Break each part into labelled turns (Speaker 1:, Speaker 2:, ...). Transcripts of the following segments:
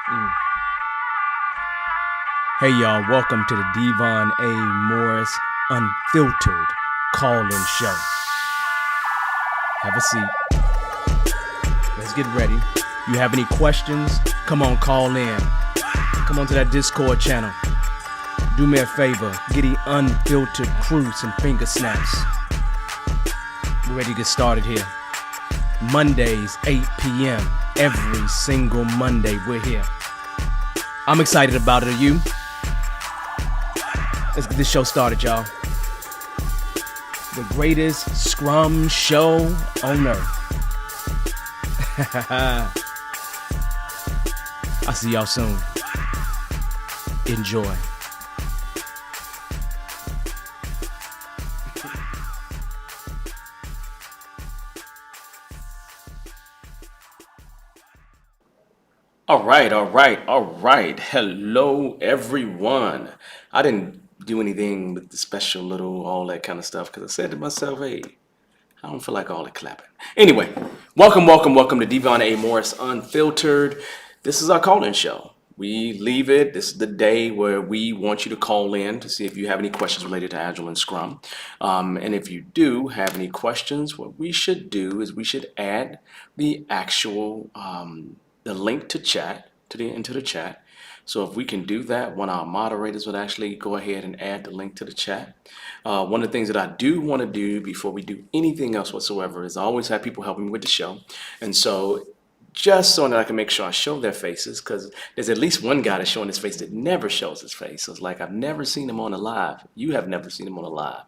Speaker 1: Mm. Hey y'all, welcome to the Devon A. Morris Unfiltered call-in show. Have a seat. Let's get ready. You have any questions? Come on, call in. Come on to that Discord channel. Do me a favor, get the unfiltered crew some finger snaps. We're ready to get started here. Mondays, 8 p.m. Every single Monday, we're here. I'm excited about it. Are you? Let's get this show started, y'all. The greatest scrum show on earth. I'll see y'all soon. Enjoy.
Speaker 2: All right. Hello, everyone. I didn't do anything with the special little, all that kind of stuff, because I said to myself, hey, I don't feel like all the clapping. Anyway, welcome to Devon A. Morris Unfiltered. This is our call-in show. We leave it. This is the day where we want you to call in to see if you have any questions related to Agile and Scrum. And if you do have any questions, what we should do is we should add the actual the link to chat into the chat. So if we can do that, one of our moderators would actually go ahead and add the link to the chat. One of the things that I do want to do before we do anything else whatsoever is I always have people helping me with the show. And so just so that I can make sure I show their faces, because there's at least one guy that's showing his face that never shows his face. So it's like I've never seen him on a live. You have never seen him on a live.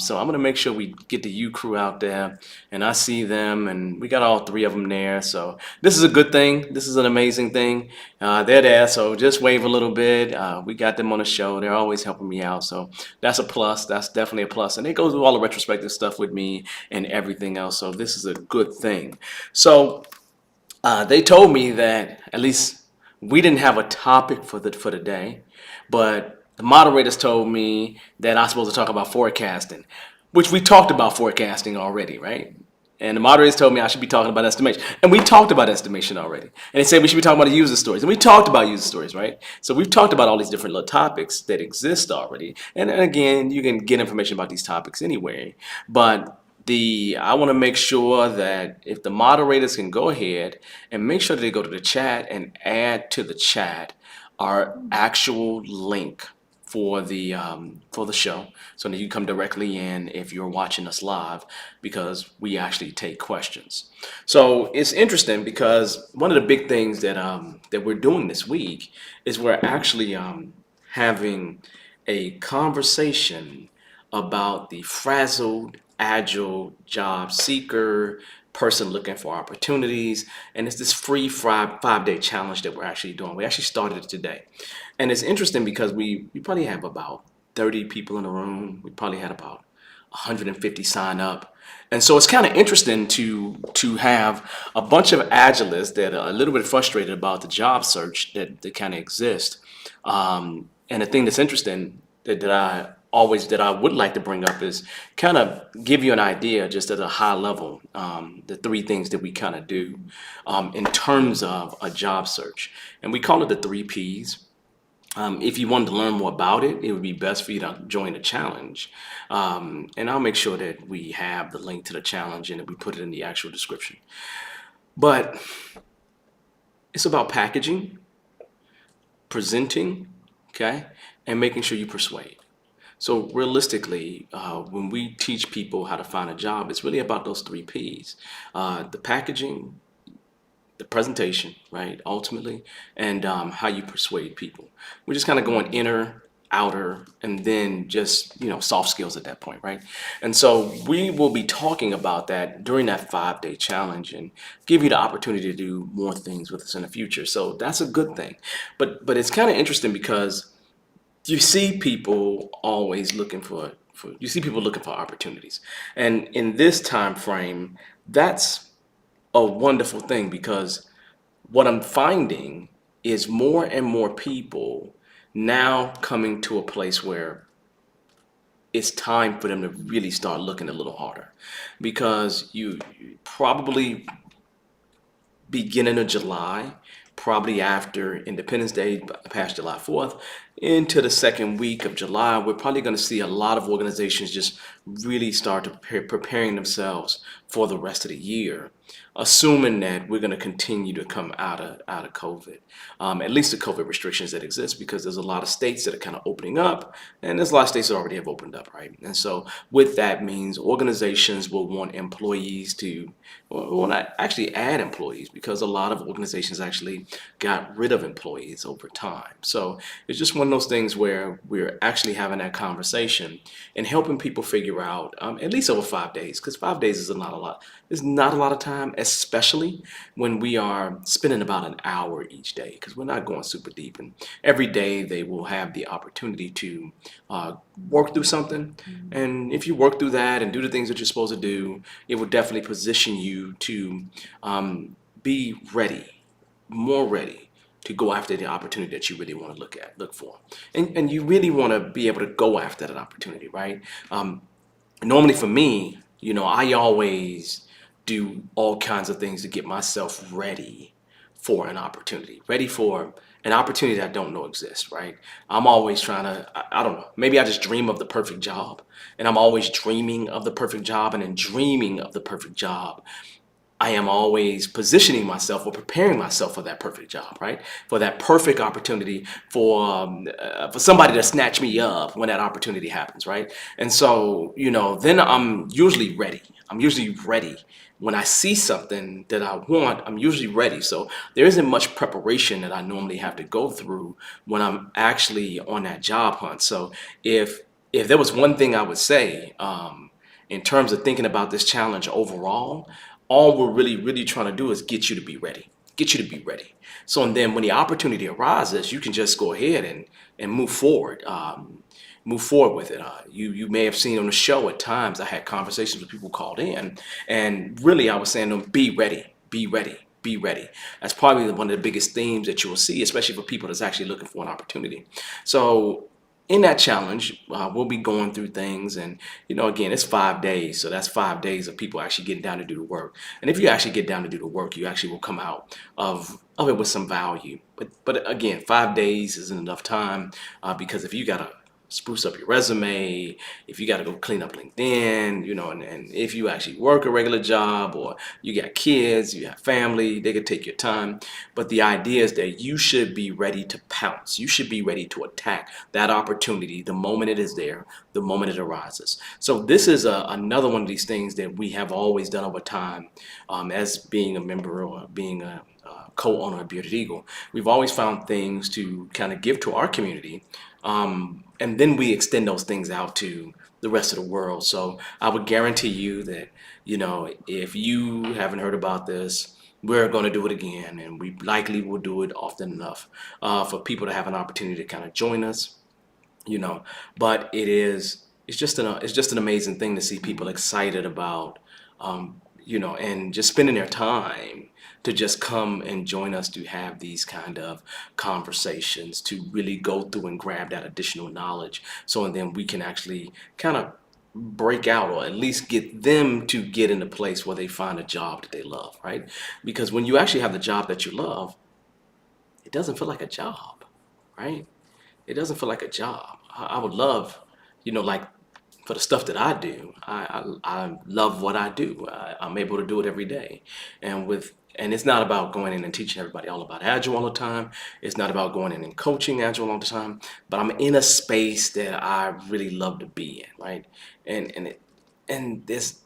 Speaker 2: So I'm going to make sure we get the U crew out there, and I see them, and we got all three of them there. So this is a good thing. This is an amazing thing. They're there, so just wave a little bit. We got them on the show. They're always helping me out, so that's a plus. That's definitely a plus. And they go through all the retrospective stuff with me and everything else. So this is a good thing. So they told me that at least we didn't have a topic for the day, but the moderators told me that I'm supposed to talk about forecasting, which we talked about forecasting already, right? And the moderators told me I should be talking about estimation. And we talked about estimation already. And they said we should be talking about user stories. And we talked about user stories, right? So we've talked about all these different little topics that exist already. And again, you can get information about these topics anyway. But I want to make sure that if the moderators can go ahead and make sure that they go to the chat and add to the chat our actual link for the show, so that you come directly in if you're watching us live, because we actually take questions. So it's interesting because one of the big things that we're doing this week is we're actually having a conversation about the frazzled, agile job seeker, person looking for opportunities. And it's this free 5 day challenge that we're actually doing. We actually started it today. And it's interesting because we probably have about 30 people in the room. We probably had about 150 sign up. And so it's kind of interesting to have a bunch of agilists that are a little bit frustrated about the job search that kind of exists. And the thing that's interesting that I would like to bring up is kind of give you an idea just at a high level, the three things that we kind of do in terms of a job search. And we call it the three Ps. If you wanted to learn more about it, it would be best for you to join the challenge. And I'll make sure that we have the link to the challenge and that we put it in the actual description. But it's about packaging, presenting, okay, and making sure you persuade. So realistically, when we teach people how to find a job, it's really about those three Ps: the packaging, the presentation, right, ultimately, and how you persuade people. We're just kind of going inner, outer, and then just, soft skills at that point, right? And so we will be talking about that during that 5 day challenge and give you the opportunity to do more things with us in the future. So that's a good thing. But it's kind of interesting because you see people always looking you see people looking for opportunities. And in this time frame, that's a wonderful thing, because what I'm finding is more and more people now coming to a place where it's time for them to really start looking a little harder, because you probably beginning of July, probably after Independence Day, past July 4th, into the second week of July, we're probably going to see a lot of organizations just really start to preparing themselves for the rest of the year, assuming that we're going to continue to come out of COVID, at least the COVID restrictions that exist, because there's a lot of states that are kind of opening up, and there's a lot of states that already have opened up, right? And so with that means organizations will want employees to, well, not actually add employees, because a lot of organizations actually got rid of employees over time. So it's just one of those things where we're actually having that conversation and helping people figure out, at least over 5 days, because 5 days is not a lot. It's not a lot of time, especially when we are spending about an hour each day, because we're not going super deep. And every day they will have the opportunity to work through something. And if you work through that and do the things that you're supposed to do, it will definitely position you to be ready, more ready to go after the opportunity that you really want to look for. And you really want to be able to go after that opportunity, right? Normally for me, I always do all kinds of things to get myself ready for an opportunity, ready for an opportunity that I don't know exists, right? I'm always trying to, I don't know, maybe I just dream of the perfect job, and I'm always dreaming of the perfect job, and in dreaming of the perfect job, I am always positioning myself or preparing myself for that perfect job, right? For that perfect opportunity, for somebody to snatch me up when that opportunity happens, right? And so, then I'm usually ready. I'm usually ready. When I see something that I want, I'm usually ready. So there isn't much preparation that I normally have to go through when I'm actually on that job hunt. So if there was one thing I would say, in terms of thinking about this challenge overall, all we're really, really trying to do is get you to be ready. Get you to be ready. So, and then when the opportunity arises, you can just go ahead and move forward. Move forward with it. You may have seen on the show at times I had conversations with people called in, and really I was saying to them, be ready, be ready, be ready. That's probably one of the biggest themes that you will see, especially for people that's actually looking for an opportunity. So in that challenge, we'll be going through things, and again, it's 5 days, so that's 5 days of people actually getting down to do the work. And if you actually get down to do the work, you actually will come out of it with some value. But again, 5 days isn't enough time, because if you gotta spruce up your resume, if you got to go clean up LinkedIn, and if you actually work a regular job, or you got kids, you have family, they could take your time. But the idea is that you should be ready to pounce. You should be ready to attack that opportunity the moment it is there, the moment it arises. So this is another one of these things that we have always done over time, as being a member or being a co-owner of Bearded Eagle. We've always found things to kind of give to our community, and then we extend those things out to the rest of the world. So I would guarantee you that, if you haven't heard about this, we're going to do it again, and we likely will do it often enough for people to have an opportunity to kind of join us. But it's just an amazing thing to see people excited about, and just spending their time to just come and join us to have these kind of conversations, to really go through and grab that additional knowledge, so and then we can actually kind of break out, or at least get them to get in a place where they find a job that they love, right? Because when you actually have the job that you love, it doesn't feel like a job, right? It doesn't feel like a job. I would love, like, for the stuff that I do, I love what I do. I'm able to do it every day, and it's not about going in and teaching everybody all about Agile all the time. It's not about going in and coaching Agile all the time. But I'm in a space that I really love to be in, right? And there's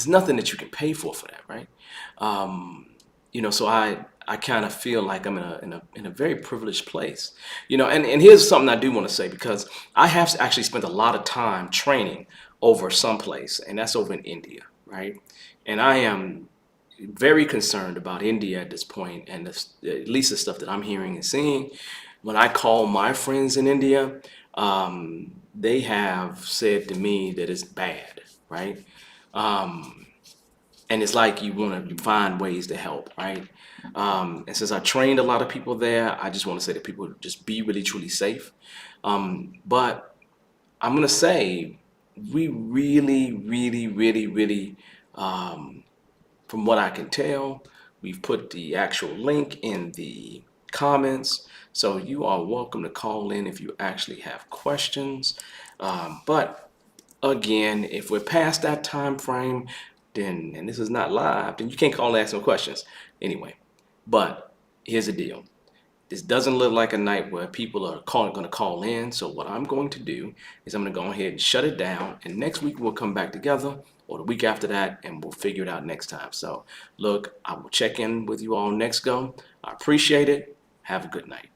Speaker 2: nothing that you can pay for that, right? So I kind of feel like I'm in a very privileged place, and here's something I do want to say, because I have actually spent a lot of time training over someplace, and that's over in India, right? And I am very concerned about India at this point, and at least the stuff that I'm hearing and seeing. When I call my friends in India, they have said to me that it's bad, right? And it's like you want to find ways to help, right? And since I trained a lot of people there, I just want to say that people just be really truly safe. But I'm gonna say we really, really, really, really, from what I can tell, we've put the actual link in the comments. So you are welcome to call in if you actually have questions. But again, if we're past that time frame, then and this is not live, then you can't call and ask no questions. Anyway, but here's the deal. This doesn't look like a night where people are going to call in. So what I'm going to do is I'm going to go ahead and shut it down. And next week we'll come back together, or the week after that, and we'll figure it out next time. So look, I will check in with you all next go. I appreciate it. Have a good night.